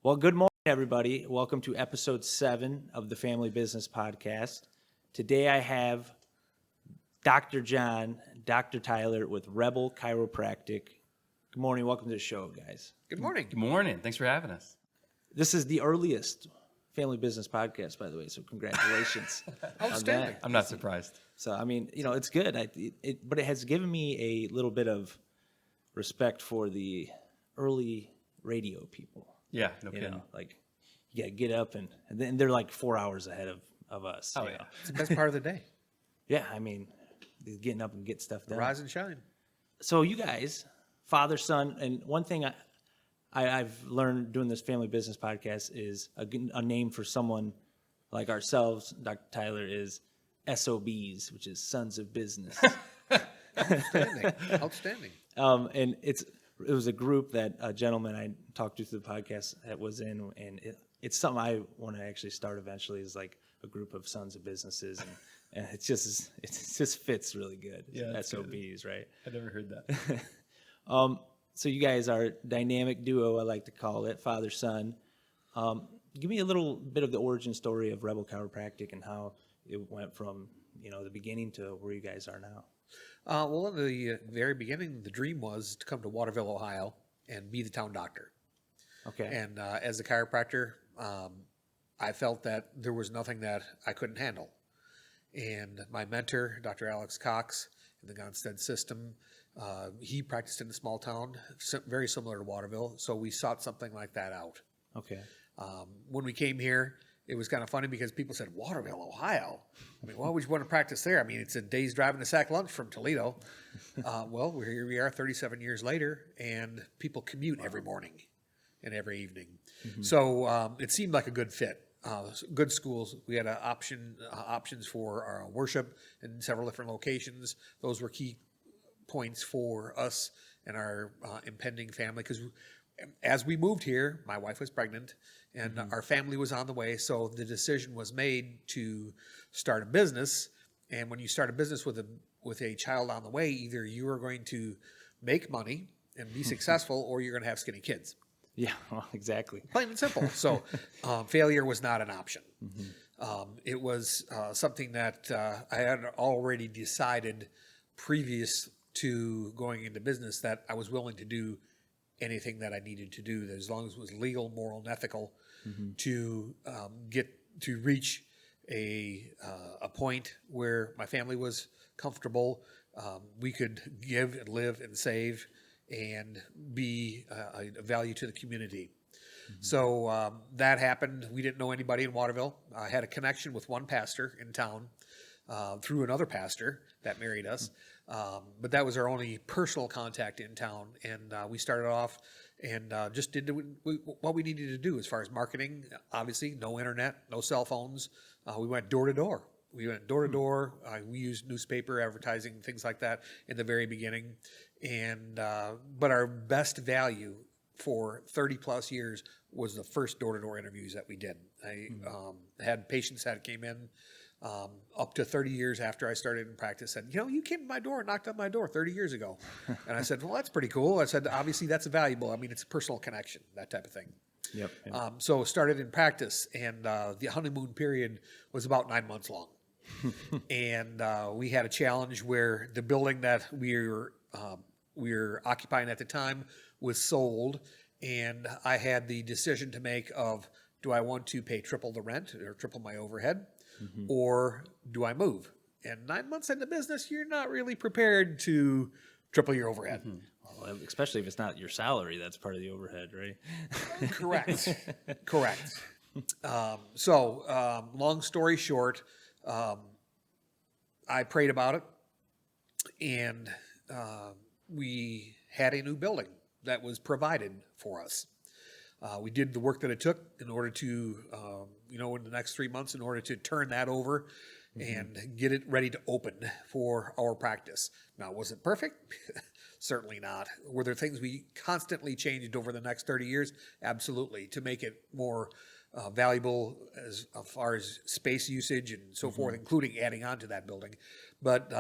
Well, good morning, everybody. Welcome to episode 7 of the Family Business Podcast. Today I have Dr. John, Dr. Tyler with Rebel Chiropractic. Good morning. Welcome to the show, guys. Good morning. Good morning. Thanks for having us. This is the earliest Family Business Podcast, by the way, so congratulations. Outstanding. I'm not surprised. So, I mean, it's good. But it has given me a little bit of respect for the early radio people. Yeah, no kidding. Like you gotta get up and then they're like 4 hours ahead of us. Oh, you yeah. know? It's the best part of the day. Yeah, I mean, getting up and get stuff done. Rise and shine. So you guys, father, son, and one thing I've learned doing this Family Business Podcast is a name for someone like ourselves, Dr. Tyler, is SOBs, which is Sons of Business. Outstanding. And it was a group that a gentleman I talked to through the podcast that was in, and it's something I want to actually start eventually, is like a group of sons of businesses, and it just fits really good. Yeah, SOBs, right? I never heard that. So you guys are a dynamic duo, I like to call it, father son. Give me a little bit of the origin story of Rebel Chiropractic and how it went from the beginning to where you guys are now. Well, in the very beginning, the dream was to come to Waterville, Ohio, and be the town doctor. Okay. And as a chiropractor, I felt that there was nothing that I couldn't handle. And my mentor, Dr. Alex Cox, in the Gonstead system, he practiced in a small town, very similar to Waterville, so we sought something like that out. Okay. When we came here, it was kind of funny because people said, Waterville, Ohio? I mean, why would you want to practice there? I mean, it's a day's drive and a sack lunch from Toledo. Well, here we are 37 years later, and people commute every morning and every evening. Mm-hmm. So it seemed like a good fit. Good schools. We had options for our worship in several different locations. Those were key points for us and our impending family, because as we moved here, my wife was pregnant and our family was on the way. So the decision was made to start a business. And when you start a business with a child on the way, either you are going to make money and be successful, or you're going to have skinny kids. Yeah, well, exactly. Plain and simple. So failure was not an option. Mm-hmm. It was something that I had already decided previous to going into business that I was willing to do anything that I needed to do, as long as it was legal, moral, and ethical, to reach a point where my family was comfortable, we could give and live and save and be a value to the community. So that happened. We didn't know anybody in Waterville. I had a connection with one pastor in town through another pastor that married us. But that was our only personal contact in town. And we started off and just did what we needed to do as far as marketing. Obviously, no internet, no cell phones. We went door to door. We used newspaper advertising, things like that in the very beginning. And but our best value for 30 plus years was the first door-to-door interviews that we did. I had patients that came in up to 30 years after I started in practice, said, you came to my door and knocked on my door 30 years ago. And I said, well, that's pretty cool. I said, obviously that's valuable. I mean, it's a personal connection, that type of thing. Yep. So started in practice, and the honeymoon period was about 9 months long. And we had a challenge where the building that we were occupying at the time was sold, and I had the decision to make of, do I want to pay triple the rent or triple my overhead, or do I move? And 9 months into business, you're not really prepared to triple your overhead. Well, especially if it's not your salary, that's part of the overhead, right? Correct. So long story short, I prayed about it, and we had a new building that was provided for us. We did the work that it took in order to, in the next 3 months, in order to turn that over and get it ready to open for our practice. Now, was it perfect? Certainly not. Were there things we constantly changed over the next 30 years? Absolutely, to make it more valuable as far as space usage and so forth, including adding on to that building. But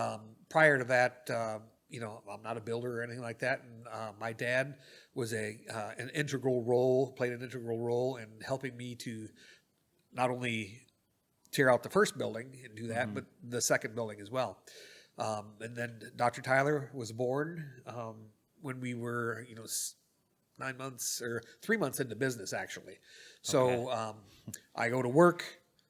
prior to that, I'm not a builder or anything like that. And my dad was played an integral role in helping me to not only tear out the first building and do that, but the second building as well. And then Dr. Tyler was born when we were, 9 months or 3 months into business, actually. So I go to work,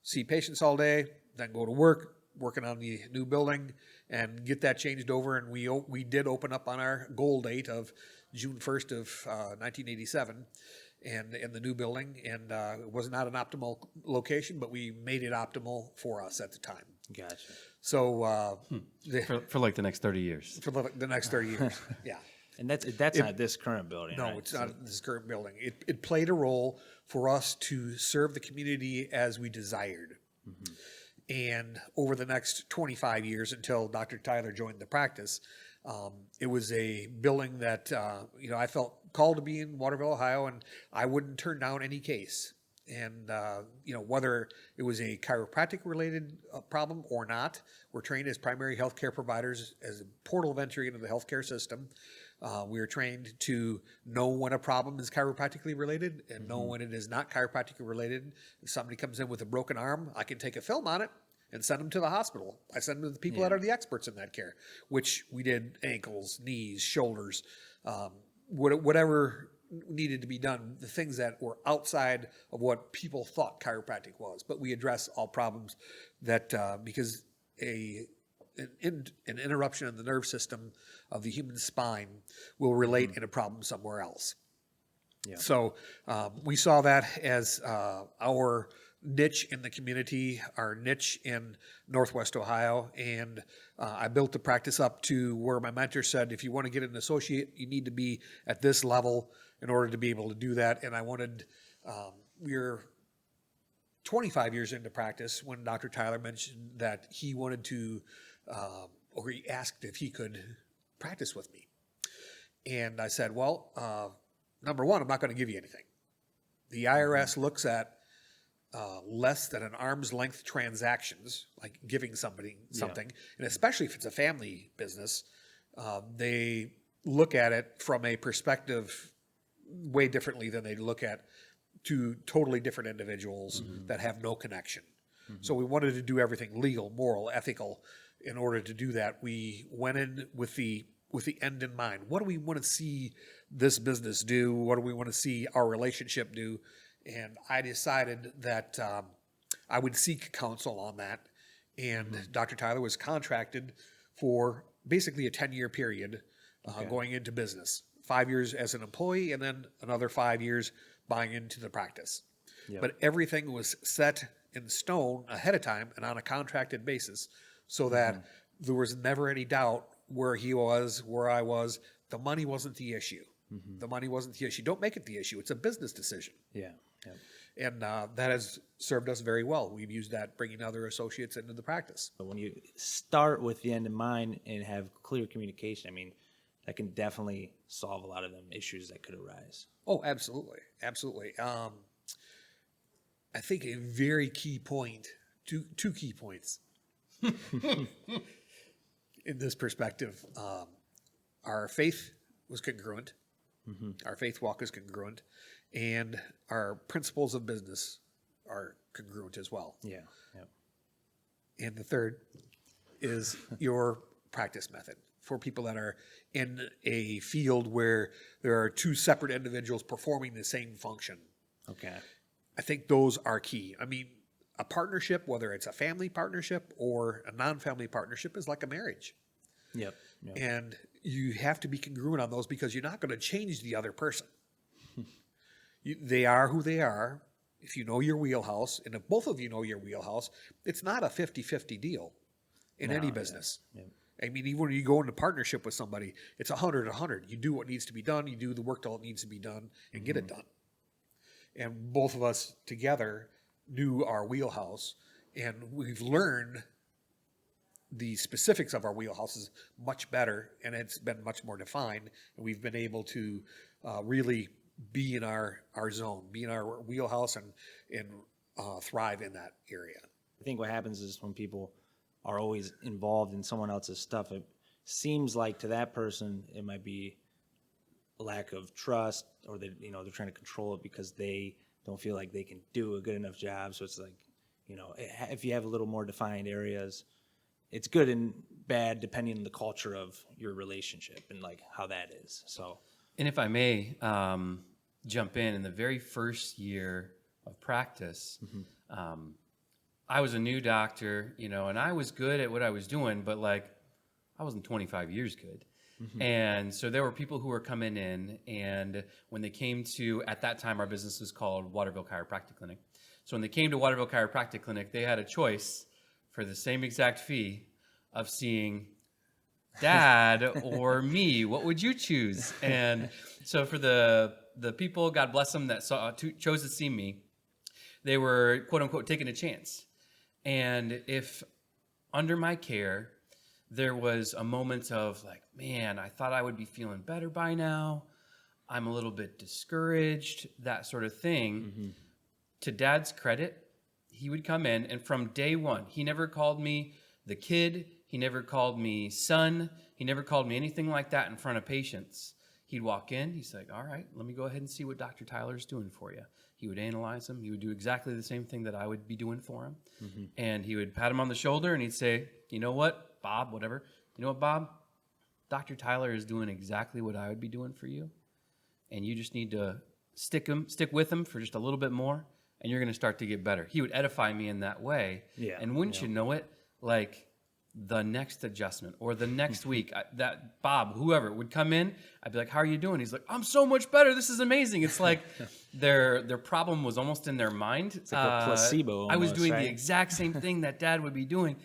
see patients all day, then go to work, working on the new building, and get that changed over. And we did open up on our goal date of June 1st of 1987. And in the new building, and it was not an optimal location, but we made it optimal for us at the time. Gotcha. So For like the next 30 years. for the next 30 years, yeah. And that's not this current building, No, right? it's not this current building. It played a role for us to serve the community as we desired. And over the next 25 years, until Dr. Tyler joined the practice, it was a building that I felt called to be in Waterville, Ohio, and I wouldn't turn down any case. And whether it was a chiropractic related problem or not, we're trained as primary healthcare providers as a portal of entry into the healthcare system. We are trained to know when a problem is chiropractically related and know when it is not chiropractically related. If somebody comes in with a broken arm, I can take a film on it and send them to the hospital. I send them to the people that are the experts in that care, which we did ankles, knees, shoulders, whatever needed to be done, the things that were outside of what people thought chiropractic was. But we address all problems that because an interruption in the nerve system of the human spine will relate in a problem somewhere else. Yeah. So we saw that as our niche in the community, our niche in Northwest Ohio, and I built the practice up to where my mentor said, if you want to get an associate, you need to be at this level in order to be able to do that. And I wanted, we were 25 years into practice when Dr. Tyler mentioned that he wanted to, or he asked if he could practice with me. And I said, well, number one, I'm not going to give you anything. The IRS looks at less than an arm's length transactions, like giving somebody something, and especially if it's a family business, they look at it from a perspective way differently than they look at two totally different individuals that have no connection. So we wanted to do everything legal, moral, ethical. In order to do that, we went in with the end in mind. What do we want to see this business do? What do we want to see our relationship do? And I decided that I would seek counsel on that. And Dr. Tyler was contracted for basically a 10-year period going into business. 5 years as an employee and then another 5 years buying into the practice. Yep. But everything was set in stone ahead of time and on a contracted basis so that there was never any doubt where he was, where I was. The money wasn't the issue. The money wasn't the issue. Don't make it the issue. It's a business decision. Yeah. Yeah. And that has served us very well. We've used that bringing other associates into the practice. But when you start with the end in mind and have clear communication, I mean, that can definitely solve a lot of them issues that could arise. Oh, absolutely. Absolutely. I think a very key point, two key points in this perspective, our faith was congruent. Our faith walk is congruent, and our principles of business are congruent as well. Yeah. Yeah. And the third is your practice method for people that are in a field where there are two separate individuals performing the same function. Okay. I think those are key. I mean, a partnership, whether it's a family partnership or a non-family partnership, is like a marriage. Yep. Yep. And you have to be congruent on those because you're not going to change the other person. They are who they are. If you know your wheelhouse, and if both of you know your wheelhouse, it's not a 50-50 deal in any business. Yeah. I mean, even when you go into partnership with somebody, it's 100-100. You do what needs to be done. You do the work that needs to be done and get it done. And both of us together knew our wheelhouse, and we've learned the specifics of our wheelhouses much better, and it's been much more defined, and we've been able to really be in our zone, be in our wheelhouse, and thrive in that area. I think what happens is when people are always involved in someone else's stuff, it seems like to that person it might be lack of trust, or they're trying to control it because they don't feel like they can do a good enough job. So it's like, if you have a little more defined areas, it's good and bad depending on the culture of your relationship and like how that is. So, And if I may jump in the very first year of practice, I was a new doctor, and I was good at what I was doing, but like I wasn't 25 years good. And so there were people who were coming in, and when they came to, at that time, our business was called Waterville Chiropractic Clinic. So when they came to Waterville Chiropractic Clinic, they had a choice for the same exact fee of seeing Dad or me. What would you choose? And so for the people, God bless them, that chose to see me, they were, quote unquote, taking a chance. And if under my care, there was a moment of like, man, I thought I would be feeling better by now. I'm a little bit discouraged, that sort of thing. To Dad's credit, he would come in, and from day one, he never called me the kid. He never called me son. He never called me anything like that in front of patients. He'd walk in. He's like, all right, let me go ahead and see what Dr. Tyler's doing for you. He would analyze them. He would do exactly the same thing that I would be doing for him. And he would pat him on the shoulder, and he'd say, you know what, Bob, whatever. You know what, Bob? Dr. Tyler is doing exactly what I would be doing for you. And you just need to stick with him for just a little bit more, and you're going to start to get better. He would edify me in that way. Yeah. And wouldn't you know it, like the next adjustment or the next week, that Bob, whoever would come in, I'd be like, how are you doing? He's like, I'm so much better. This is amazing. It's like their problem was almost in their mind. It's like a placebo almost, I was doing right? the exact same thing that Dad would be doing.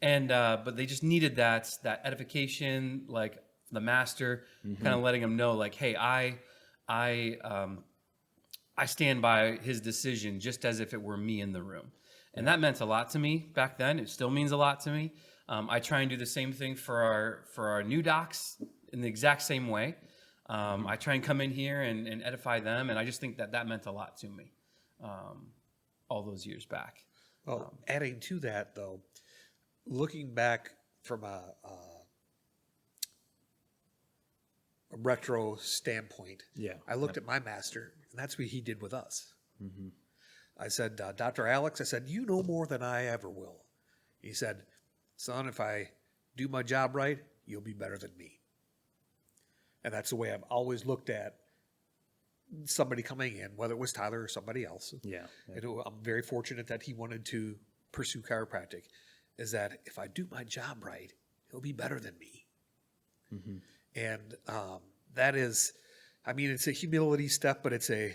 And but they just needed that edification, like the master, kind of letting them know, like, hey, I stand by his decision just as if it were me in the room. And that meant a lot to me back then. It still means a lot to me. I try and do the same thing for our new docs in the exact same way. I try and come in here and edify them, and I just think that meant a lot to me all those years back. Well, adding to that, though, looking back from a retro standpoint, I looked at my master, and that's what he did with us. I said, Dr. Alex, I said, you know more than I ever will. He said, son, if I do my job right, you'll be better than me. And that's the way I've always looked at somebody coming in, whether it was Tyler or somebody else. Yeah. And I'm very fortunate that he wanted to pursue chiropractic, is that if I do my job right, he'll be better than me. And that is, I mean, it's a humility step, but it's a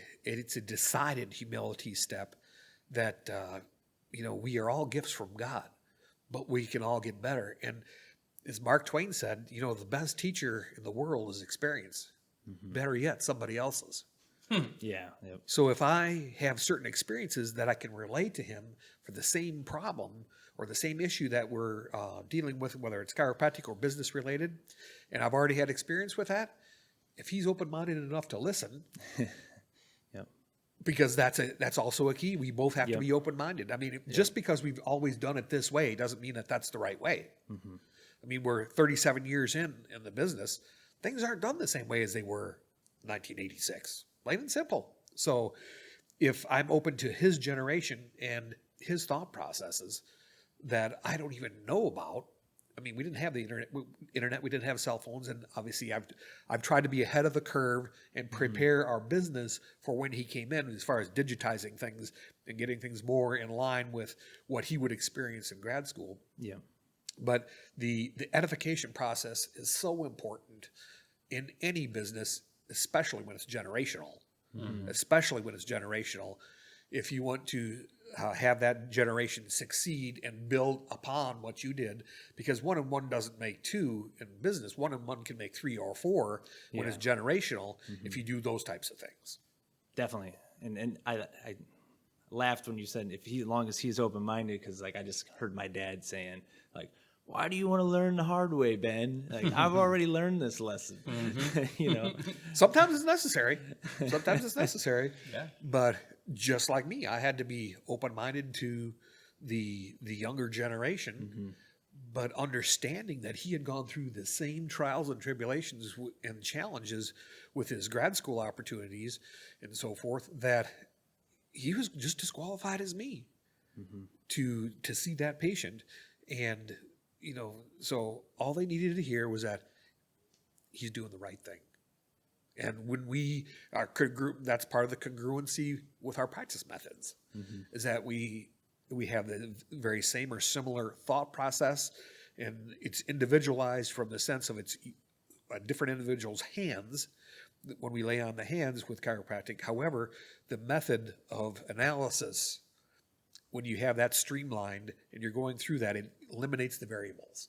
decided humility step that, we are all gifts from God, but we can all get better. And as Mark Twain said, the best teacher in the world is experience. Better yet, somebody else's. Yeah. Yep. So if I have certain experiences that I can relate to him for the same problem or the same issue that we're dealing with, whether it's chiropractic or business related, and I've already had experience with that, if he's open-minded enough to listen, because that's also a key. We both have to be open-minded. I mean, just because we've always done it this way doesn't mean that that's the right way. I mean, we're 37 years in the business. Things aren't done the same way as they were in 1986. Plain and simple. So if I'm open to his generation and his thought processes that I don't even know about, I mean, we didn't have the internet, we didn't have cell phones, and obviously I've tried to be ahead of the curve and prepare our business for when he came in as far as digitizing things and getting things more in line with what he would experience in grad school. Yeah. But the edification process is so important in any business, especially when it's generational. Especially when it's generational. If you want to have that generation succeed and build upon what you did, because 1 and 1 doesn't make 2 in business. 1 and 1 can make 3 or 4 when it's generational if you do those types of things. Definitely. And I laughed when you said as long as he's open-minded, because like I just heard my dad saying like, why do you want to learn the hard way, Ben? Like, I've already learned this lesson. Sometimes it's necessary. Yeah. But just like me, I had to be open-minded to the younger generation. but understanding that he had gone through the same trials and tribulations and challenges with his grad school opportunities and so forth, that he was just as qualified as me to see that patient. And, so all they needed to hear was that he's doing the right thing. And when we are that's part of the congruency with our practice methods, is that we have the very same or similar thought process, and it's individualized from the sense of it's a different individual's hands when we lay on the hands with chiropractic. However, the method of analysis, when you have that streamlined and you're going through that, it eliminates the variables.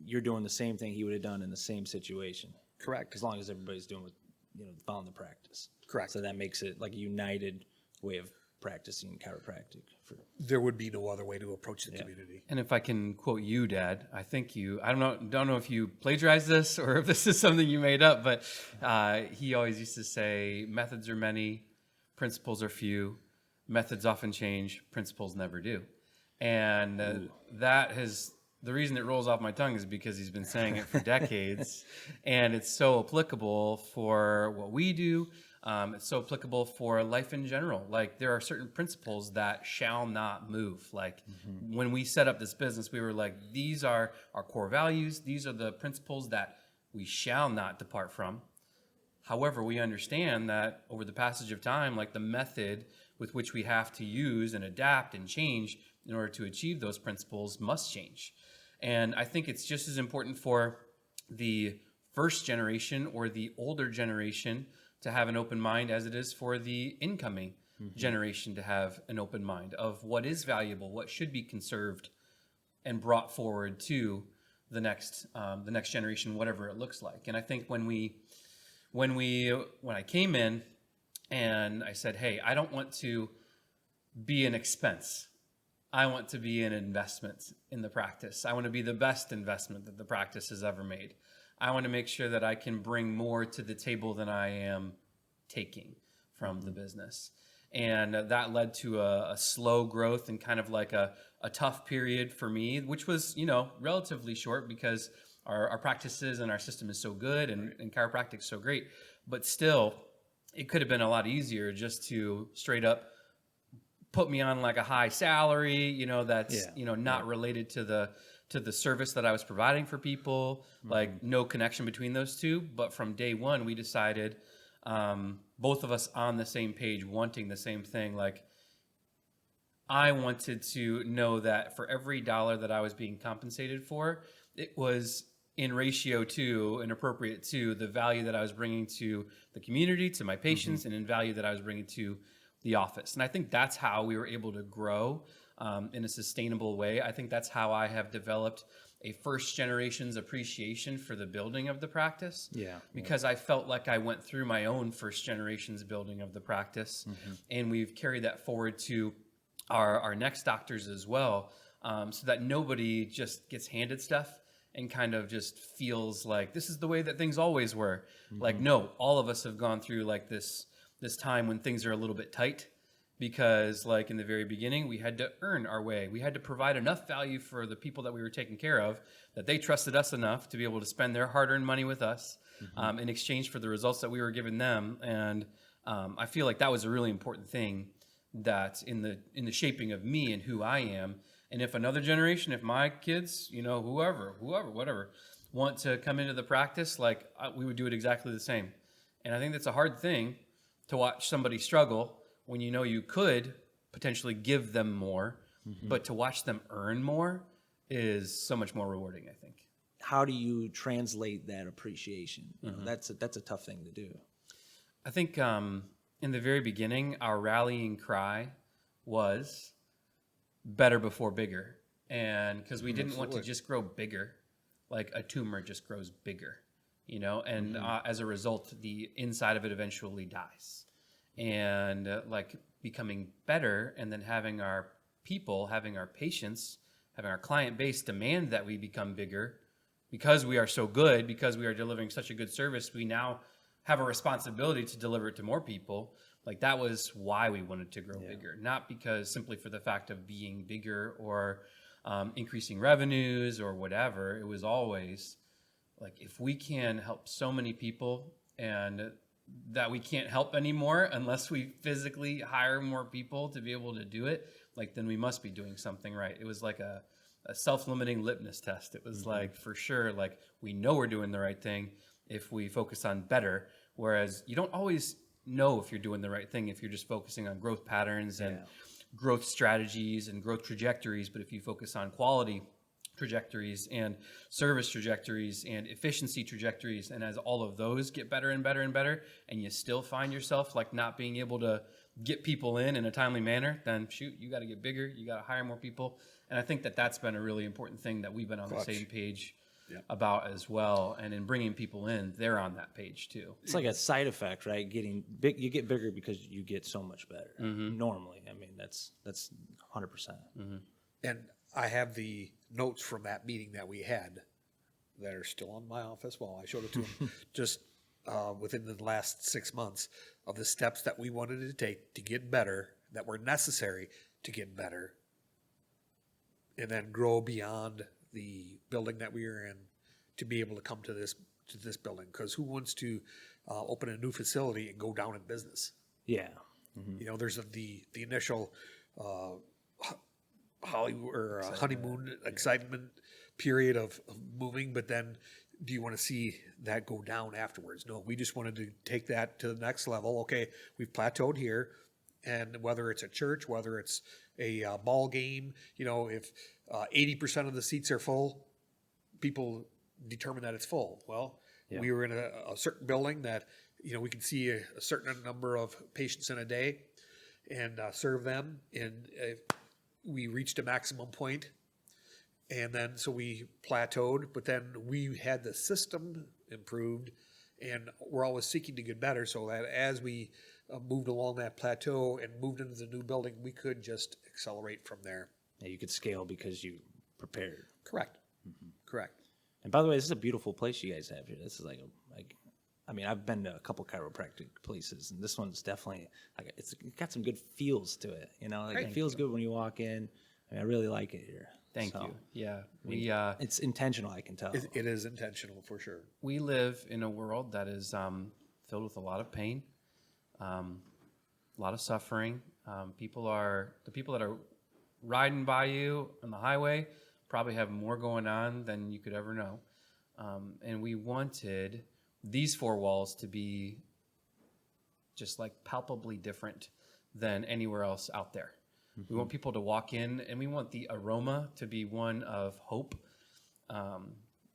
You're doing the same thing he would have done in the same situation. Correct. As long as everybody's doing what, following the practice. Correct. So that makes it like a united way of practicing chiropractic. There would be no other way to approach the community. And if I can quote you, Dad, I don't know if you plagiarized this or if this is something you made up, but he always used to say, methods are many, principles are few, methods often change, principles never do. And the reason it rolls off my tongue is because he's been saying it for decades, and it's so applicable for what we do. It's so applicable for life in general. Like, there are certain principles that shall not move. Like, when we set up this business, we were like, these are our core values. These are the principles that we shall not depart from. However, we understand that over the passage of time, like, the method with which we have to use and adapt and change in order to achieve those principles must change. And I think it's just as important for the first generation or the older generation to have an open mind as it is for the incoming generation to have an open mind of what is valuable, what should be conserved and brought forward to the next generation, whatever it looks like. And I think when I came in and I said, hey, I don't want to be an expense. I want to be an investment in the practice. I want to be the best investment that the practice has ever made. I want to make sure that I can bring more to the table than I am taking from the business. And that led to a slow growth and kind of like a tough period for me, which was, relatively short because our practices and our system is so good and chiropractic is so great. But still, it could have been a lot easier just to straight up put me on like a high salary, that's, not related to the service that I was providing for people, like no connection between those two. But from day one, we decided, both of us on the same page, wanting the same thing. Like, I wanted to know that for every dollar that I was being compensated for, it was in ratio to and appropriate to the value that I was bringing to the community, to my patients, and in value that I was bringing to the office. And I think that's how we were able to grow in a sustainable way. I think that's how I have developed a first generation's appreciation for the building of the practice. Because I felt like I went through my own first generation's building of the practice, and we've carried that forward to our next doctors as well, so that nobody just gets handed stuff and kind of just feels like this is the way that things always were. Like, no, all of us have gone through like this time when things are a little bit tight, because like in the very beginning, we had to earn our way. We had to provide enough value for the people that we were taking care of that they trusted us enough to be able to spend their hard-earned money with us in exchange for the results that we were giving them. And I feel like that was a really important thing that in the shaping of me and who I am. And if another generation, if my kids, whoever, whatever, want to come into the practice, like we would do it exactly the same. And I think that's a hard thing to watch somebody struggle when you could potentially give them more, but to watch them earn more is so much more rewarding, I think. How do you translate that appreciation? That's a tough thing to do. I think in the very beginning, our rallying cry was better before bigger. And because we didn't want to just grow bigger, like a tumor just grows bigger, and as a result, the inside of it eventually dies. And like becoming better, and then having our people, having our patients, having our client base demand that we become bigger because we are so good, because we are delivering such a good service, we now have a responsibility to deliver it to more people. Like, that was why we wanted to grow bigger, not because simply for the fact of being bigger or increasing revenues or whatever. It was always like, if we can help so many people and that we can't help anymore unless we physically hire more people to be able to do it, like, then we must be doing something right. It was like a self-limiting litmus test. It was like, for sure, like, we know we're doing the right thing if we focus on better, whereas you don't always know if you're doing the right thing if you're just focusing on growth patterns and growth strategies and growth trajectories. But if you focus on quality trajectories and service trajectories and efficiency trajectories, and as all of those get better and better and better, and you still find yourself like not being able to get people in a timely manner, then shoot, you got to get bigger, you got to hire more people. And I think that that's been a really important thing that we've been on the same page about as well. And in bringing people in, they're on that page too. It's like a side effect, right? Getting big, you get bigger because you get so much better. Normally, I mean, that's 100%. And I have the notes from that meeting that we had that are still on my office wall. I showed it to him just within the last 6 months of the steps that we wanted to take to get better, that were necessary to get better, and then grow beyond the building that we are in to be able to come to this building. Because who wants to open a new facility and go down in business? Yeah. You know, there's the initial Hollywood or honeymoon excitement period of moving, but then do you want to see that go down afterwards? No, we just wanted to take that to the next level. Okay, we've plateaued here, and whether it's a church, whether it's a ball game, you know, if 80% of the seats are full, people determine that it's full. Well, we were in a certain building that, you know, we could see a certain number of patients in a day and serve them, and we reached a maximum point, and then so we plateaued, but then we had the system improved, and we're always seeking to get better, so that as we moved along that plateau and moved into the new building, we could just accelerate from there. Yeah, you could scale because you prepared. Correct. Correct. And by the way, this is a beautiful place you guys have here. This is like I mean, I've been to a couple chiropractic places, and this one's definitely like it's got some good feels to it. You know, like it feels good when you walk in. I mean, I really like it here. Thank you. Yeah, it's intentional. I can tell. It is intentional for sure. We live in a world that is filled with a lot of pain, a lot of suffering. The people that are riding by you on the highway probably have more going on than you could ever know. And we wanted these four walls to be just like palpably different than anywhere else out there. We want people to walk in, and we want the aroma to be one of hope.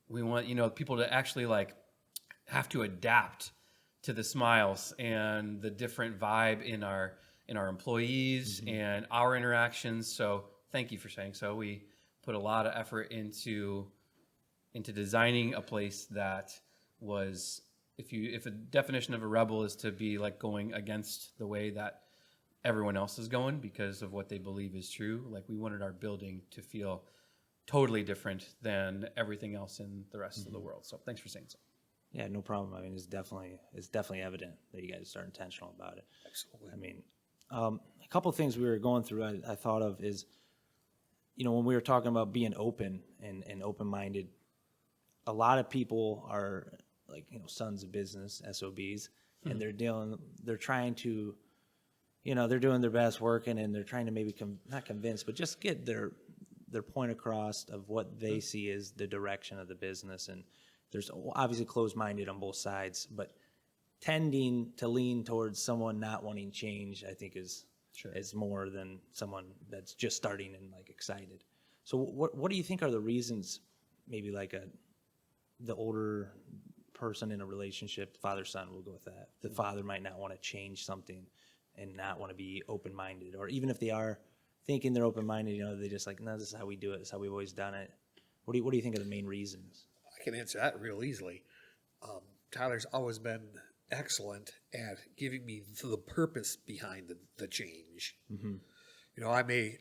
We want, you know, people to actually like have to adapt to the smiles and the different vibe in our employees and our interactions. So thank you for saying so. We put a lot of effort into designing a place that was, if a definition of a rebel is to be like going against the way that everyone else is going because of what they believe is true, like we wanted our building to feel totally different than everything else in the rest of the world. So thanks for saying so. Yeah, no problem. I mean, it's definitely evident that you guys are intentional about it. Absolutely. I mean, a couple of things we were going through I thought of is, you know, when we were talking about being open and open-minded, a lot of people are like, you know, sons of business, SOBs, and they're trying to, you know, they're doing their best working, and they're trying to maybe not convince, but just get their point across of what they see as the direction of the business. And there's obviously closed-minded on both sides, but tending to lean towards someone not wanting change, I think is more than someone that's just starting and like excited. So what do you think are the reasons, maybe like the older person in a relationship, father-son, we'll go with that. The father might not want to change something and not want to be open-minded, or even if they are thinking they're open-minded, you know, they just like, no, this is how we do it. This is how we've always done it. What do you think are the main reasons? I can answer that real easily. Tyler's always been excellent at giving me the purpose behind the change. You know, I may,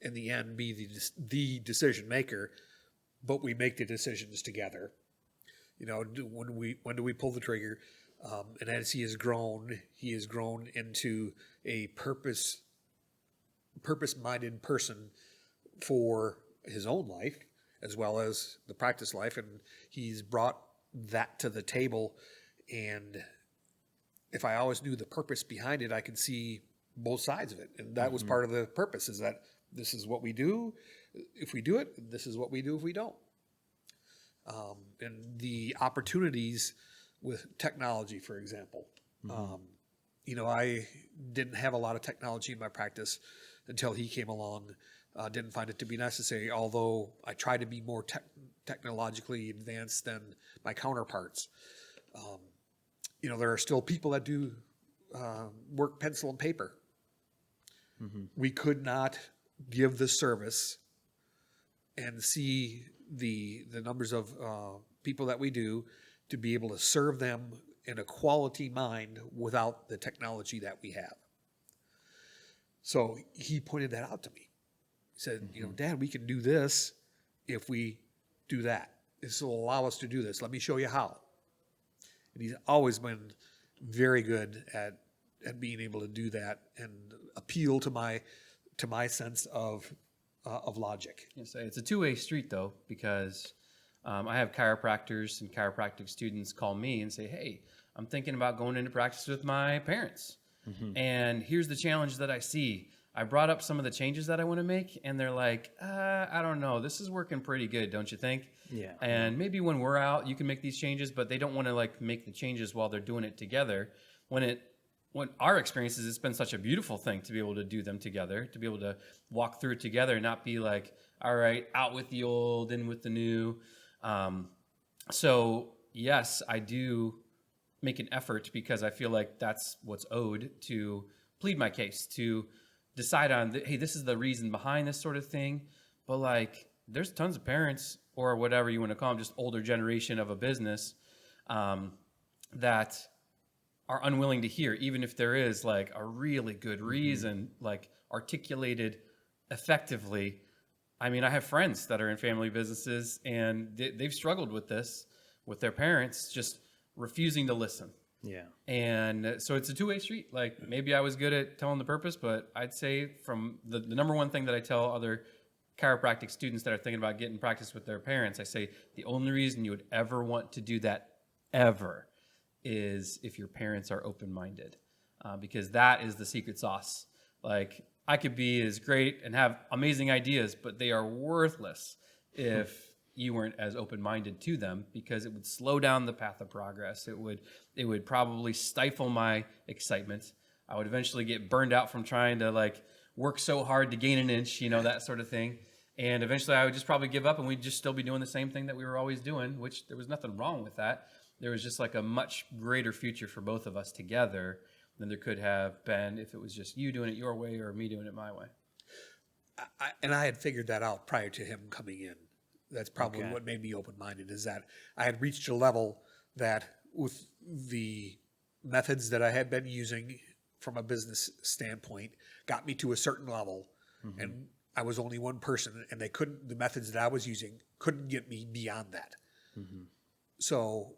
in the end, be the decision maker, but we make the decisions together. You know, when do we pull the trigger? And as he has grown into a purpose-minded person for his own life as well as the practice life, and he's brought that to the table. And if I always knew the purpose behind it, I could see both sides of it. And that was part of the purpose, is that this is what we do if we do it, this is what we do if we don't. And the opportunities with technology, for example. I didn't have a lot of technology in my practice until he came along. Didn't find it to be necessary, although I try to be more technologically advanced than my counterparts. There are still people that do work pencil and paper. We could not give the service and see the numbers of people that we do to be able to serve them in a quality mind without the technology that we have. So he pointed that out to me. He said, Dad, we can do this if we do that. This will allow us to do this. Let me show you how. And he's always been very good at being able to do that and appeal to my sense of logic. Yes, it's a two-way street though, because I have chiropractors and chiropractic students call me and say, "Hey, I'm thinking about going into practice with my parents, and here's the challenge that I see. I brought up some of the changes that I want to make, and they're like, I don't know, this is working pretty good, don't you think? Yeah. And maybe when we're out, you can make these changes, but they don't want to like make the changes while they're doing it together. When our experience is, it's been such a beautiful thing to be able to do them together, to be able to walk through it together and not be like, all right, out with the old, in with the new. So yes, I do make an effort because I feel like that's what's owed, to plead my case, to decide on, hey, this is the reason behind this sort of thing. But like, there's tons of parents, or whatever you want to call them, just older generation of a business, that are unwilling to hear, even if there is like a really good reason, like articulated effectively. I mean, I have friends that are in family businesses, and they've struggled with this, with their parents just refusing to listen. Yeah. And so it's a two-way street. Like, maybe I was good at telling the purpose, but I'd say from the number one thing that I tell other chiropractic students that are thinking about getting practice with their parents, I say the only reason you would ever want to do that ever is if your parents are open-minded, because that is the secret sauce. Like, I could be as great and have amazing ideas, but they are worthless if you weren't as open-minded to them, because it would slow down the path of progress. It would probably stifle my excitement. I would eventually get burned out from trying to like work so hard to gain an inch, that sort of thing. And eventually I would just probably give up, and we'd just still be doing the same thing that we were always doing, which there was nothing wrong with that. There was just like a much greater future for both of us together than there could have been if it was just you doing it your way or me doing it my way. I had figured that out prior to him coming in. That's probably what made me open-minded, is that I had reached a level that with the methods that I had been using from a business standpoint got me to a certain level, and I was only one person, and the methods that I was using couldn't get me beyond that. So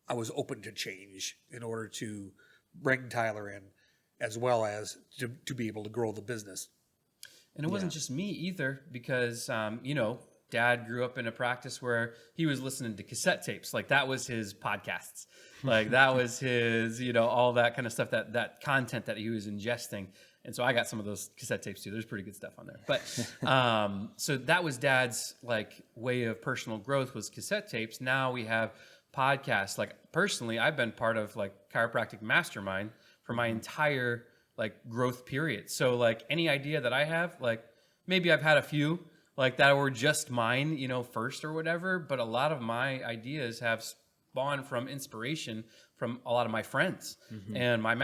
I was open to change in order to bring Tyler in, as well as to be able to grow the business. And it wasn't just me either, because, Dad grew up in a practice where he was listening to cassette tapes. Like, that was his podcasts. Like, that was his, all that kind of stuff, that content that he was ingesting. And so I got some of those cassette tapes too. There's pretty good stuff on there. But so that was Dad's like way of personal growth, was cassette tapes. Now we have podcasts. Like, personally, I've been part of like Chiropractic Mastermind for my entire like growth period. So like any idea that I have, like maybe I've had a few like that were just mine, first or whatever. But a lot of my ideas have spawned from inspiration from a lot of my friends. And our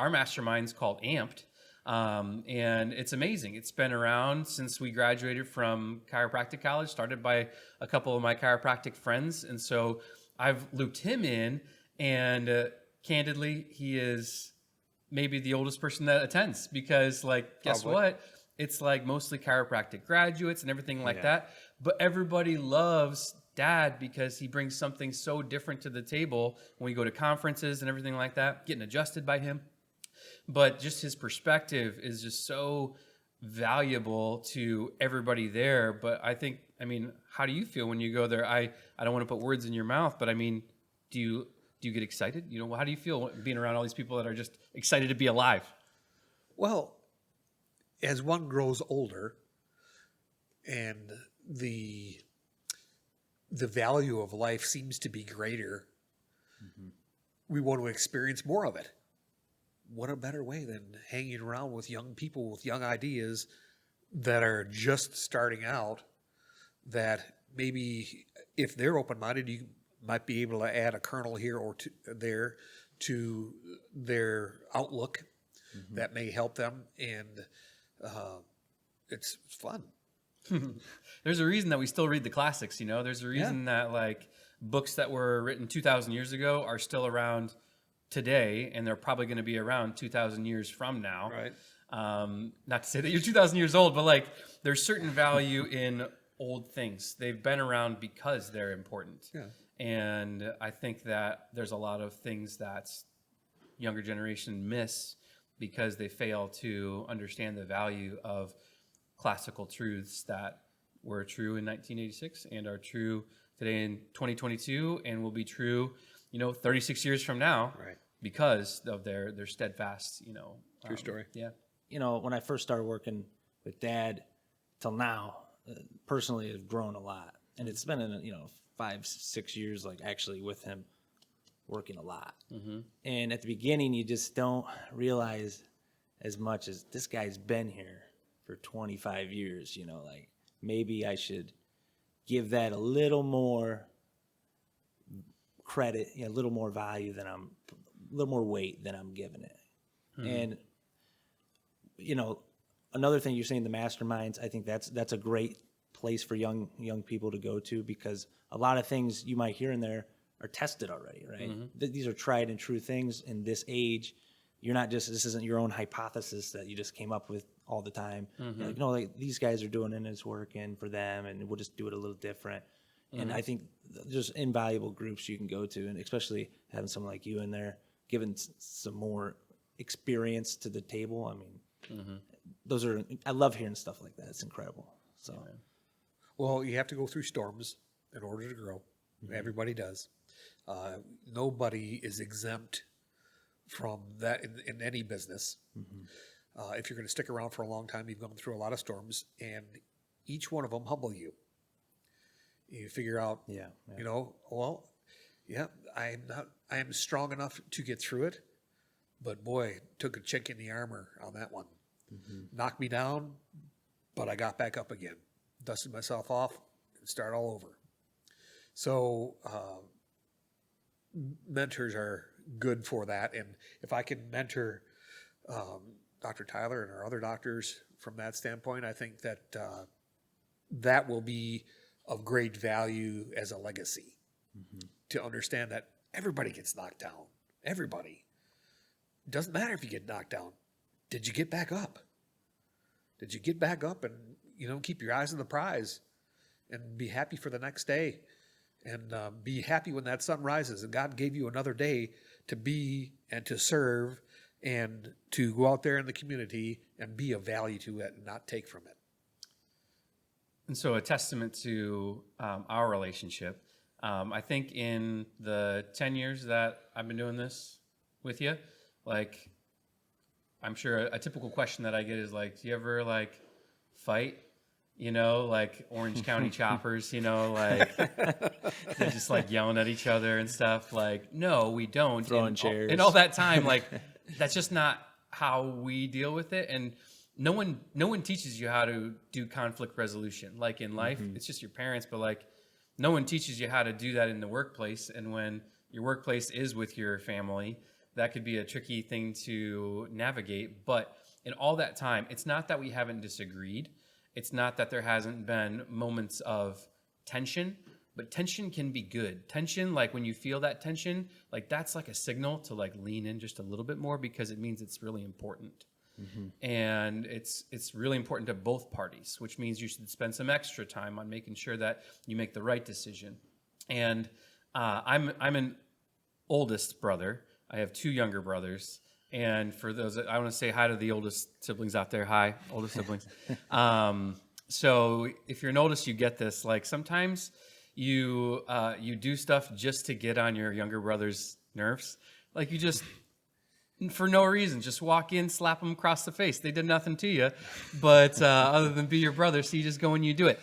mastermind's called Amped. And it's amazing. It's been around since we graduated from chiropractic college, started by a couple of my chiropractic friends. And so I've looped him in, and candidly, he is maybe the oldest person that attends, because like, guess what? It's like mostly chiropractic graduates and everything like that. But everybody loves Dad because he brings something so different to the table when we go to conferences and everything like that, getting adjusted by him. But just his perspective is just so valuable to everybody there. But I think, I mean, how do you feel when you go there? I don't want to put words in your mouth, but I mean, do you get excited? You know, how do you feel being around all these people that are just excited to be alive? Well, as one grows older and the value of life seems to be greater, we want to experience more of it. What a better way than hanging around with young people with young ideas that are just starting out, that maybe if they're open-minded, you might be able to add a kernel here or there to their outlook that may help them. And it's fun. There's a reason that we still read the classics, you know. There's a reason that like books that were written 2,000 years ago are still around today, and they're probably going to be around 2,000 years from now. Right. Not to say that you're 2,000 years old, but like there's certain value in old things. They've been around because they're important. Yeah. And I think that there's a lot of things that younger generation miss because they fail to understand the value of classical truths that were true in 1986 and are true today in 2022 and will be true, 36 years from now, Right. because of their steadfast, True story. Yeah. When I first started working with Dad till now, personally, it's grown a lot. And it's been in, 5-6 years, like actually with him working a lot. And at the beginning, you just don't realize as much as this guy's been here for 25 years, like maybe I should give that a little more credit, a little more value a little more weight than I'm giving it. And, another thing you're saying, the masterminds, I think that's a great place for young people to go to, because a lot of things you might hear in there are tested already, right? These are tried and true things in this age. You're not this isn't your own hypothesis that you just came up with all the time. You're like, no, like these guys are doing it and it's working for them, and we'll just do it a little different. And I think there's invaluable groups you can go to, and especially having someone like you in there, giving some more experience to the table. I mean, I love hearing stuff like that. It's incredible. So, Well, you have to go through storms in order to grow. Everybody does. Nobody is exempt from that in any business. If you're going to stick around for a long time, you've gone through a lot of storms, and each one of them humble you. You figure out, I am strong enough to get through it, but boy, took a chink in the armor on that one. Knocked me down, but I got back up again, dusted myself off, and start all over. So mentors are good for that, and if I can mentor Dr. Tyler and our other doctors from that standpoint, I think that that will be of great value as a legacy, to understand that everybody gets knocked down. Everybody. Doesn't matter if you get knocked down. Did you get back up? Did you get back up and, keep your eyes on the prize and be happy for the next day, and be happy when that sun rises and God gave you another day to be and to serve and to go out there in the community and be of value to it and not take from it. And so a testament to our relationship, I think in the 10 years that I've been doing this with you, like, I'm sure a typical question that I get is like, do you ever like fight? Like Orange County choppers, like they're just like yelling at each other and stuff. Like, no, we don't. Throwing chairs. And all that time, like, that's just not how we deal with it. And no one teaches you how to do conflict resolution. Like in life, it's just your parents, but like no one teaches you how to do that in the workplace. And when your workplace is with your family, that could be a tricky thing to navigate. But in all that time, it's not that we haven't disagreed. It's not that there hasn't been moments of tension, but tension can be good. Tension, like when you feel that tension, like that's like a signal to like lean in just a little bit more, because it means it's really important. And it's really important to both parties, which means you should spend some extra time on making sure that you make the right decision. And I'm an oldest brother. I have two younger brothers. And for those, I want to say hi to the oldest siblings out there. Hi, oldest siblings. So if you're an oldest, you get this. Like sometimes you do stuff just to get on your younger brother's nerves. Like you just, for no reason, just walk in, slap them across the face. They did nothing to you, but other than be your brother, so you just go and you do it.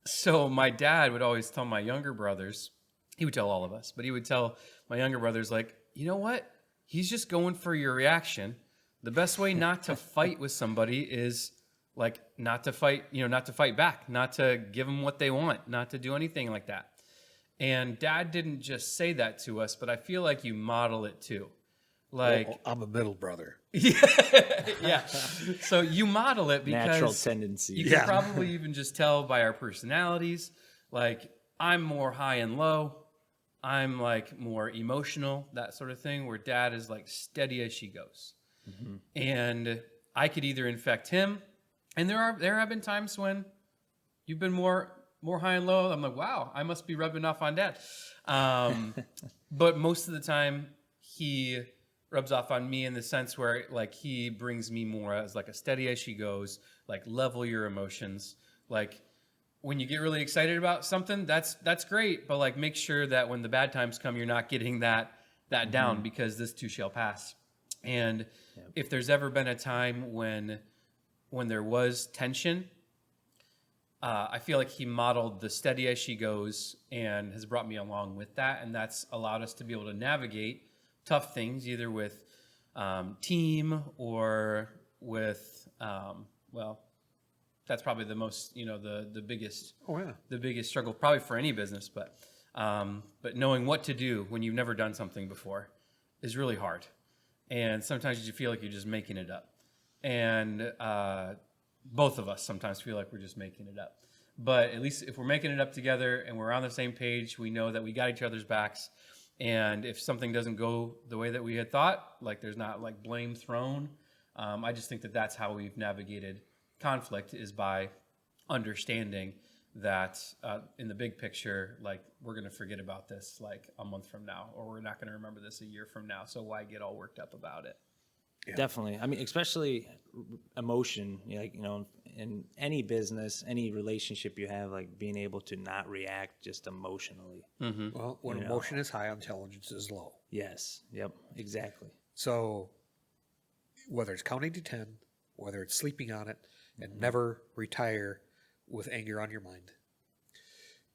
So my dad would always tell my younger brothers, he would tell all of us, but he would tell my younger brothers, like, you know what? He's just going for your reaction. The best way not to fight with somebody is like not to fight, not to fight back, not to give them what they want, not to do anything like that. And Dad didn't just say that to us, but I feel like you model it too. Like, Well, I'm a middle brother. yeah. So you model it because Natural tendency. you can probably even just tell by our personalities. Like I'm more high and low. I'm like more emotional, that sort of thing, where Dad is like steady as she goes. Mm-hmm. And I could either infect him, and there have been times when you've been more high and low. I'm like, wow, I must be rubbing off on Dad. But most of the time he rubs off on me in the sense where like he brings me more as like a steady as she goes, like level your emotions. Like when you get really excited about something, that's great, but like make sure that when the bad times come, you're not getting that down, because this too shall pass. And if there's ever been a time when there was tension, I feel like he modeled the steady as she goes and has brought me along with that. And that's allowed us to be able to navigate tough things, either with team or with, that's probably the most, the biggest, the biggest struggle probably for any business. But knowing what to do when you've never done something before is really hard. And sometimes you feel like you're just making it up. And both of us sometimes feel like we're just making it up. But at least if we're making it up together and we're on the same page, we know that we got each other's backs. And if something doesn't go the way that we had thought, like there's not like blame thrown. I just think that that's how we've navigated conflict, is by understanding that in the big picture, like we're going to forget about this like a month from now, or we're not going to remember this a year from now. So why get all worked up about it? Yeah. Definitely. I mean, especially emotion, in any business, any relationship you have, like being able to not react just emotionally. Mm-hmm. Well, when emotion is high, intelligence is low. Yes. Yep. Exactly. So whether it's counting to 10, whether it's sleeping on it, and never retire with anger on your mind,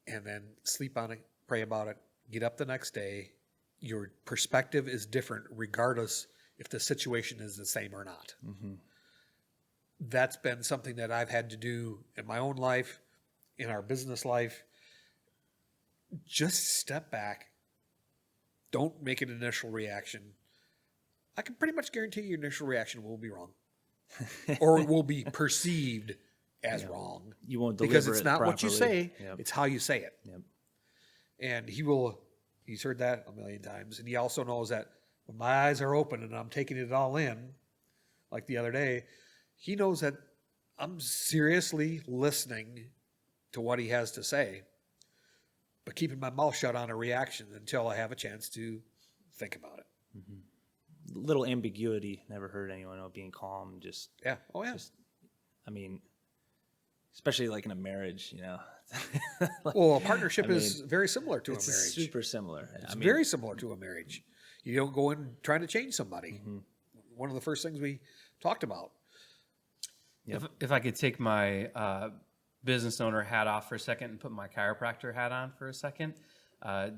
and then sleep on it, pray about it, get up the next day, your perspective is different regardless if the situation is the same or not. Mm-hmm. That's been something that I've had to do in my own life, in our business life. Just step back. Don't make an initial reaction. I can pretty much guarantee your initial reaction will be wrong. Or it will be perceived as wrong. You won't deliver because it's not properly. what you say, Yep. it's how you say it. Yep. And he's heard that a million times. And he also knows that when my eyes are open and I'm taking it all in, like the other day, he knows that I'm seriously listening to what he has to say, but keeping my mouth shut on a reaction until I have a chance to think about it. Mm-hmm. Little ambiguity never hurt anyone. Being calm, just Yeah. Oh yeah. Especially like in a marriage, Well, a partnership is very similar to a it's marriage. super similar. It's very similar to a marriage. You don't go in trying to change somebody. Mm-hmm. One of the first things we talked about. Yep. If I could take my business owner hat off for a second and put my chiropractor hat on for a second,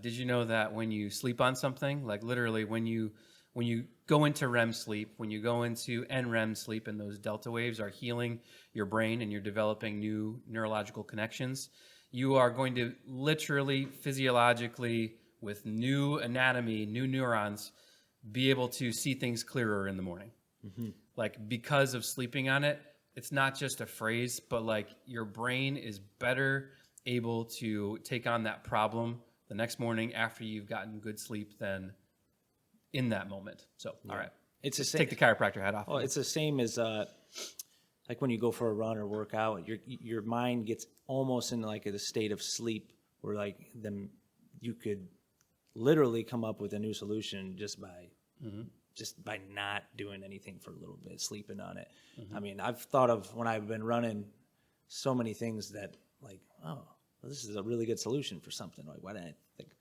did you know that when you sleep on something, like literally when you go into REM sleep, when you go into NREM sleep, and those delta waves are healing your brain and you're developing new neurological connections, you are going to literally, physiologically, with new anatomy, new neurons, be able to see things clearer in the morning. Mm-hmm. Like because of sleeping on it, it's not just a phrase, but like your brain is better able to take on that problem the next morning after you've gotten good sleep than in that moment. So, all right. It's the same. Take the chiropractor hat off. Well, it's the same as like when you go for a run or work out, your mind gets almost in like a state of sleep where like you could literally come up with a new solution just by not doing anything for a little bit, sleeping on it. I mean, I've thought of when I've been running so many things that like, oh, well, this is a really good solution for something. Like, why didn't I think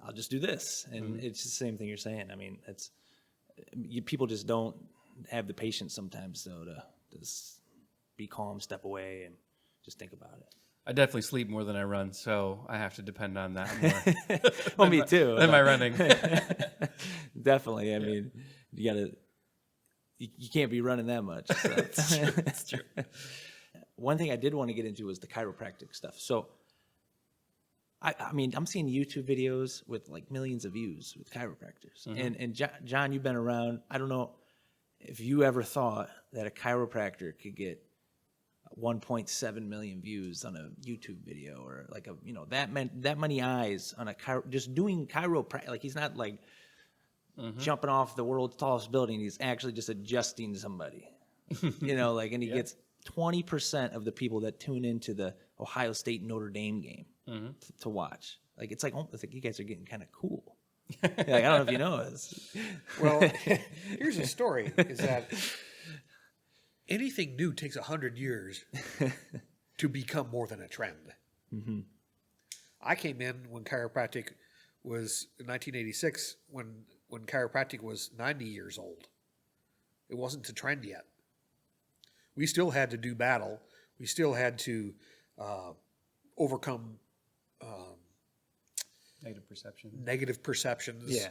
I'll just do this? And it's the same thing you're saying. I mean, people just don't have the patience sometimes though to just be calm, step away, and just think about it. I definitely sleep more than I run, so I have to depend on that more. Well, me too. Than my running. Definitely. I mean, you can't be running that much. So. It's true. One thing I did want to get into was the chiropractic stuff. So, I mean, I'm seeing YouTube videos with like millions of views with chiropractors. And John, you've been around. I don't know if you ever thought that a chiropractor could get 1.7 million views on a YouTube video, or like that many eyes on just doing chiropractic. Like, he's not like jumping off the world's tallest building. He's actually just adjusting somebody, and he gets 20% of the people that tune into the Ohio State Notre Dame game to watch. Like, it's like you guys are getting kind of cool. Like, I don't know if you know this. Well, here's a story: is that anything new takes 100 years to become more than a trend. I came in when chiropractic was in 1986, when chiropractic was 90 years old. It wasn't a trend yet. We still had to do battle. We still had to overcome negative perceptions,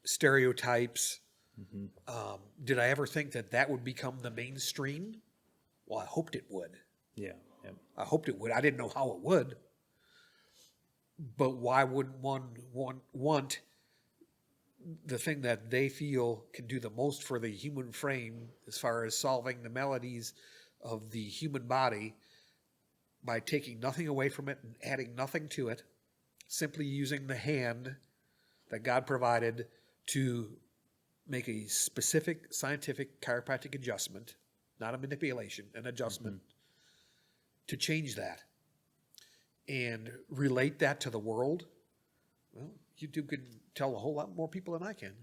stereotypes. Did I ever think that would become the mainstream? Well, I hoped it would. Yeah. I hoped it would. I didn't know how it would. But why would one want the thing that they feel can do the most for the human frame as far as solving the maladies of the human body by taking nothing away from it and adding nothing to it, simply using the hand that God provided to make a specific scientific chiropractic adjustment, not a manipulation, an adjustment, to change that and relate that to the world? Well, YouTube can tell a whole lot more people than I can.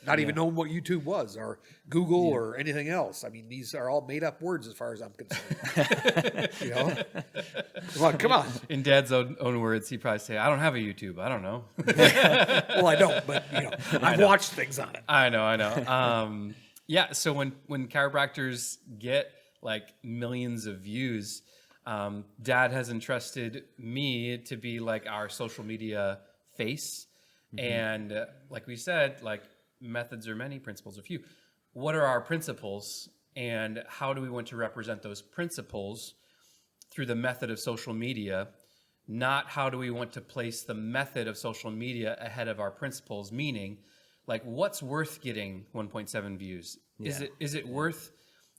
Not even knowing what YouTube was, or Google, or anything else. I mean, these are all made-up words as far as I'm concerned. Well, come on. In Dad's own words, he'd probably say, "I don't have a YouTube. I don't know." Well, I don't, but I've watched things on it. I know. Yeah. So when chiropractors get like millions of views, Dad has entrusted me to be like our social media face, and like we said, like, methods are many, principles are few. What are our principles, and how do we want to represent those principles through the method of social media? Not how do we want to place the method of social media ahead of our principles, meaning, like, what's worth getting 1.7 views? Is it worth,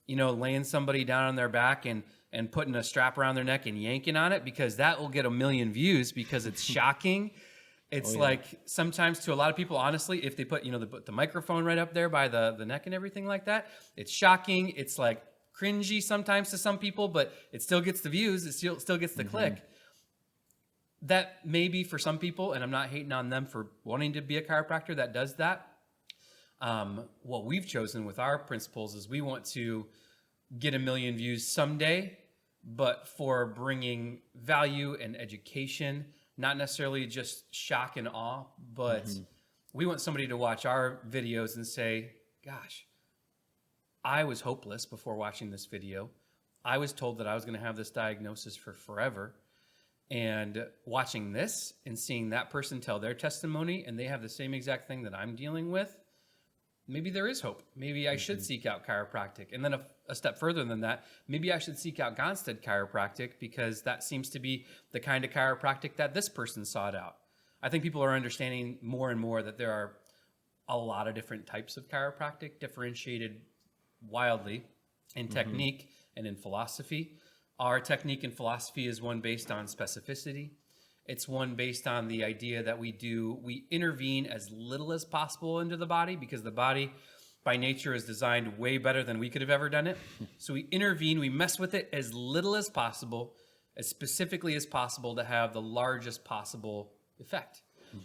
laying somebody down on their back and putting a strap around their neck and yanking on it, because that will get 1 million views because it's shocking. It's like, sometimes to a lot of people, honestly, if they put, the microphone right up there by the neck and everything like that, it's shocking. It's like cringy sometimes to some people, but it still gets the views. It still gets the click. That may be for some people, and I'm not hating on them for wanting to be a chiropractor that does that. What we've chosen with our principles is we want to get 1 million views someday, but for bringing value and education, not necessarily just shock and awe, but we want somebody to watch our videos and say, gosh, I was hopeless before watching this video. I was told that I was going to have this diagnosis for forever. And watching this and seeing that person tell their testimony, and they have the same exact thing that I'm dealing with, maybe there is hope. Maybe I should seek out chiropractic. And then a step further than that, maybe I should seek out Gonstead Chiropractic, because that seems to be the kind of chiropractic that this person sought out. I think people are understanding more and more that there are a lot of different types of chiropractic, differentiated wildly in technique and in philosophy. Our technique and philosophy is one based on specificity. It's one based on the idea that we intervene as little as possible into the body, because the body by nature is designed way better than we could have ever done it. So we intervene, we mess with it as little as possible, as specifically as possible, to have the largest possible effect.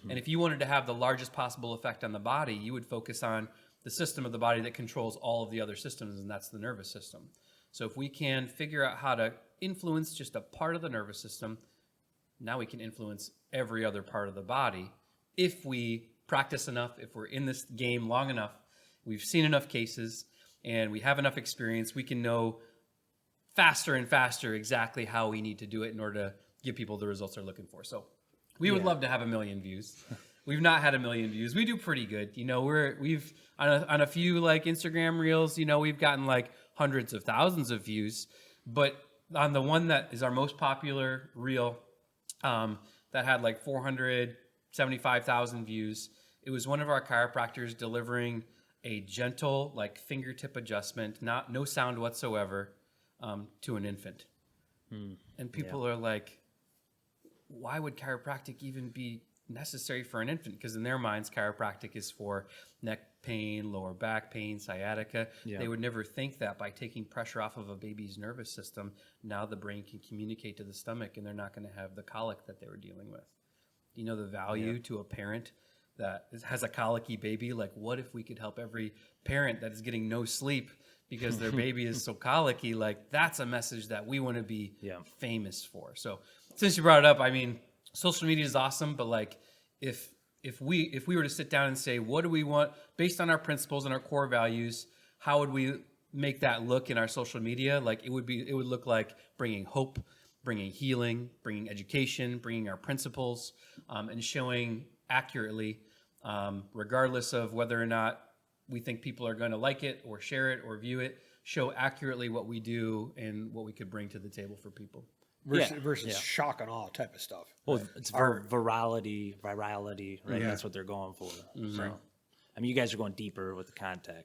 And if you wanted to have the largest possible effect on the body, you would focus on the system of the body that controls all of the other systems, and that's the nervous system. So if we can figure out how to influence just a part of the nervous system, now we can influence every other part of the body. If we practice enough, if we're in this game long enough, we've seen enough cases, and we have enough experience, we can know faster and faster exactly how we need to do it in order to give people the results they're looking for. So we would love to have 1 million views. We've not had 1 million views. We do pretty good. You know, we've on a few like Instagram reels, you know, we've gotten like hundreds of thousands of views. But on the one that is our most popular reel, that had like 475,000 views, it was one of our chiropractors delivering a gentle like fingertip adjustment, no sound whatsoever, to an infant. And people are like, why would chiropractic even be necessary for an infant? Because in their minds, chiropractic is for neck pain, lower back pain, sciatica. They would never think that by taking pressure off of a baby's nervous system, now the brain can communicate to the stomach and they're not going to have the colic that they were dealing with. You know, the value to a parent that has a colicky baby? Like, what if we could help every parent that is getting no sleep because their baby is so colicky? Like, that's a message that we want to be famous for. So since you brought it up, I mean, social media is awesome, but like if we were to sit down and say, what do we want based on our principles and our core values, how would we make that look in our social media? Like it would look like bringing hope, bringing healing, bringing education, bringing our principles, and showing accurately, regardless of whether or not we think people are going to like it or share it or view it, show accurately what we do and what we could bring to the table for people. Versus shock and awe type of stuff. Well, it's virality, right? That's what they're going for. So, I mean, you guys are going deeper with the content.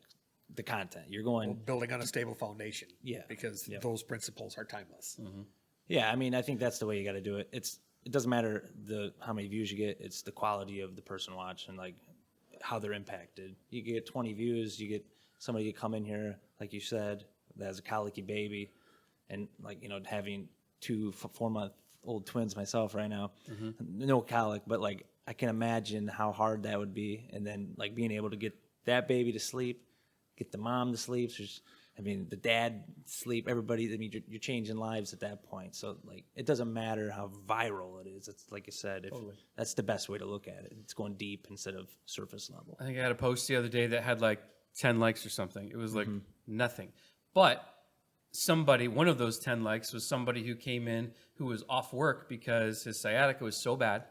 You're going building on a stable foundation. Yeah. Because those principles are timeless. Yeah, I mean, I think that's the way you got to do it. It doesn't matter how many views you get. It's the quality of the person watching, like how they're impacted. You get 20 views, you get somebody to come in here, like you said, that has a colicky baby, and like, you know, having 2 4-month-old twins myself right now, no colic, but like I can imagine how hard that would be, and then like being able to get that baby to sleep, get the mom to sleep. So the dad sleep, everybody. I mean, you're changing lives at that point. So like, it doesn't matter how viral it is. It's like you said, that's the best way to look at it. It's going deep instead of surface level. I think I had a post the other day that had like 10 likes or something. It was like nothing. But one of those 10 likes was somebody who came in who was off work because his sciatica was so bad.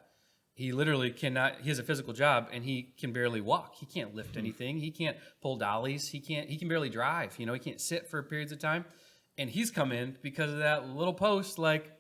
He literally cannot, he has a physical job and he can barely walk. He can't lift anything. He can't pull dollies. He can barely drive. You know, he can't sit for periods of time. And he's come in because of that little post. Like,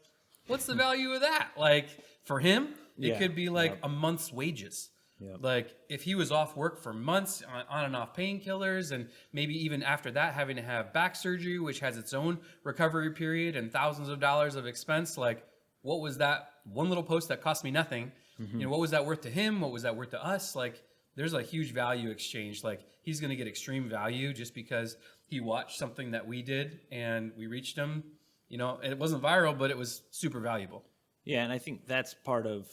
what's the value of that? Like, for him, it could be like a month's wages. Yep. Like, if he was off work for months on and off painkillers, and maybe even after that having to have back surgery, which has its own recovery period and thousands of dollars of expense, like, what was that one little post that cost me nothing? You know, what was that worth to him? What was that worth to us? Like, there's a huge value exchange. Like, he's going to get extreme value just because he watched something that we did and we reached him. You know, it wasn't viral, but it was super valuable. Yeah, and I think that's part of,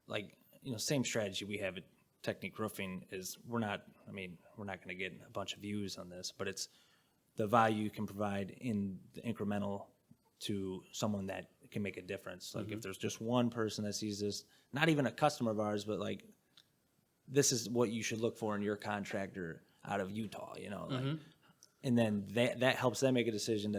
like, you know, same strategy we have at Technique Roofing is we're not going to get a bunch of views on this, but it's the value you can provide in the incremental to someone that can make a difference. Like if there's just one person that sees this, not even a customer of ours, but like, this is what you should look for in your contractor out of Utah, you know, like, and then that helps them make a decision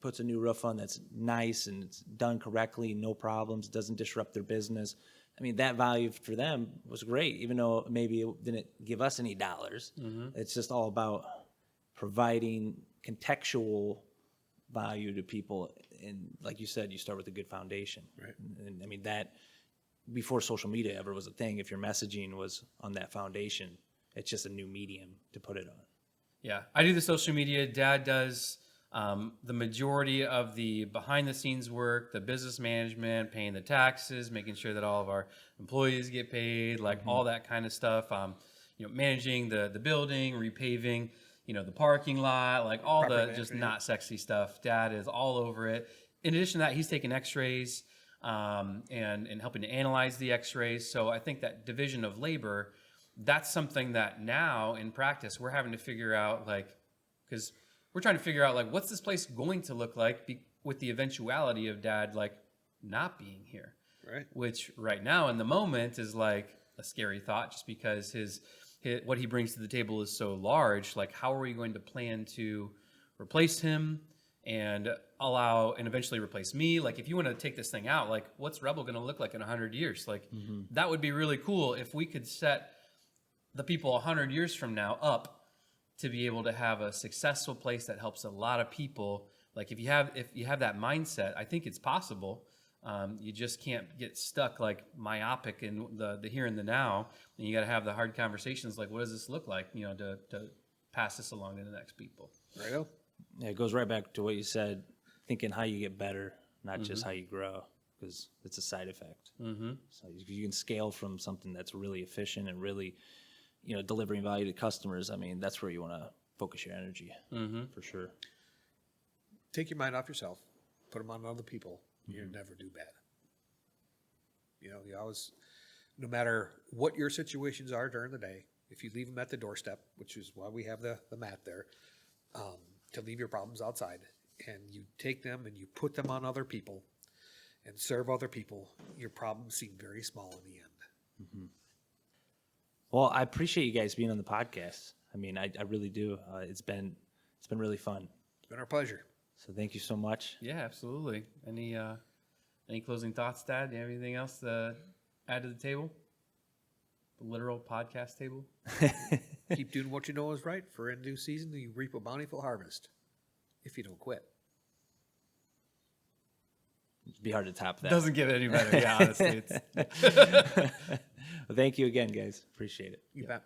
puts a new roof on that's nice and it's done correctly, no problems, doesn't disrupt their business. I mean, that value for them was great, even though maybe it didn't give us any dollars. It's just all about providing contextual value to people. And like you said, you start with a good foundation. Right. And I mean, that before social media ever was a thing, if your messaging was on that foundation, it's just a new medium to put it on. Yeah. I do the social media. Dad does the majority of the behind the scenes work, the business management, paying the taxes, making sure that all of our employees get paid, like all that kind of stuff. You know, managing the building, repaving, you know, the parking lot, like all the just not sexy stuff. Dad is all over it. In addition to that, he's taking x-rays. and helping to analyze the x-rays. So I think that division of labor, that's something that now in practice we're having to figure out, like, because we're trying to figure out, like, what's this place going to look like with the eventuality of Dad, like, not being here. Right. Which right now in the moment is like a scary thought, just because his what he brings to the table is so large. Like, how are we going to plan to replace him and eventually replace me? Like, if you want to take this thing out, like, what's Rebel going to look like in 100 years? Like, that would be really cool if we could set the people 100 years from now up to be able to have a successful place that helps a lot of people. Like, if you have that mindset, I think it's possible. You just can't get stuck, like, myopic in the here and the now, and you got to have the hard conversations, like, what does this look like, to pass this along to the next people. Right. Yeah, it goes right back to what you said, thinking how you get better, not just how you grow, because it's a side effect. So you can scale from something that's really efficient and really, delivering value to customers. I mean, that's where you want to focus your energy, for sure. Take your mind off yourself, put them on other people. You never do bad. You always, no matter what your situations are during the day, if you leave them at the doorstep, which is why we have the mat there, to leave your problems outside, and you take them and you put them on other people and serve other people, your problems seem very small in the end. Well, I appreciate you guys being on the podcast. I mean, I really do. It's been really fun. It's been our pleasure. So thank you so much. Yeah, absolutely. Any closing thoughts, Dad? Do you have anything else to add to the table? The literal podcast table? Keep doing what you know is right, for in due season you reap a bountiful harvest, if you don't quit. It'd be hard to top that. Doesn't get any better. Yeah, honestly. Well, thank you again, guys. Appreciate it. You bet.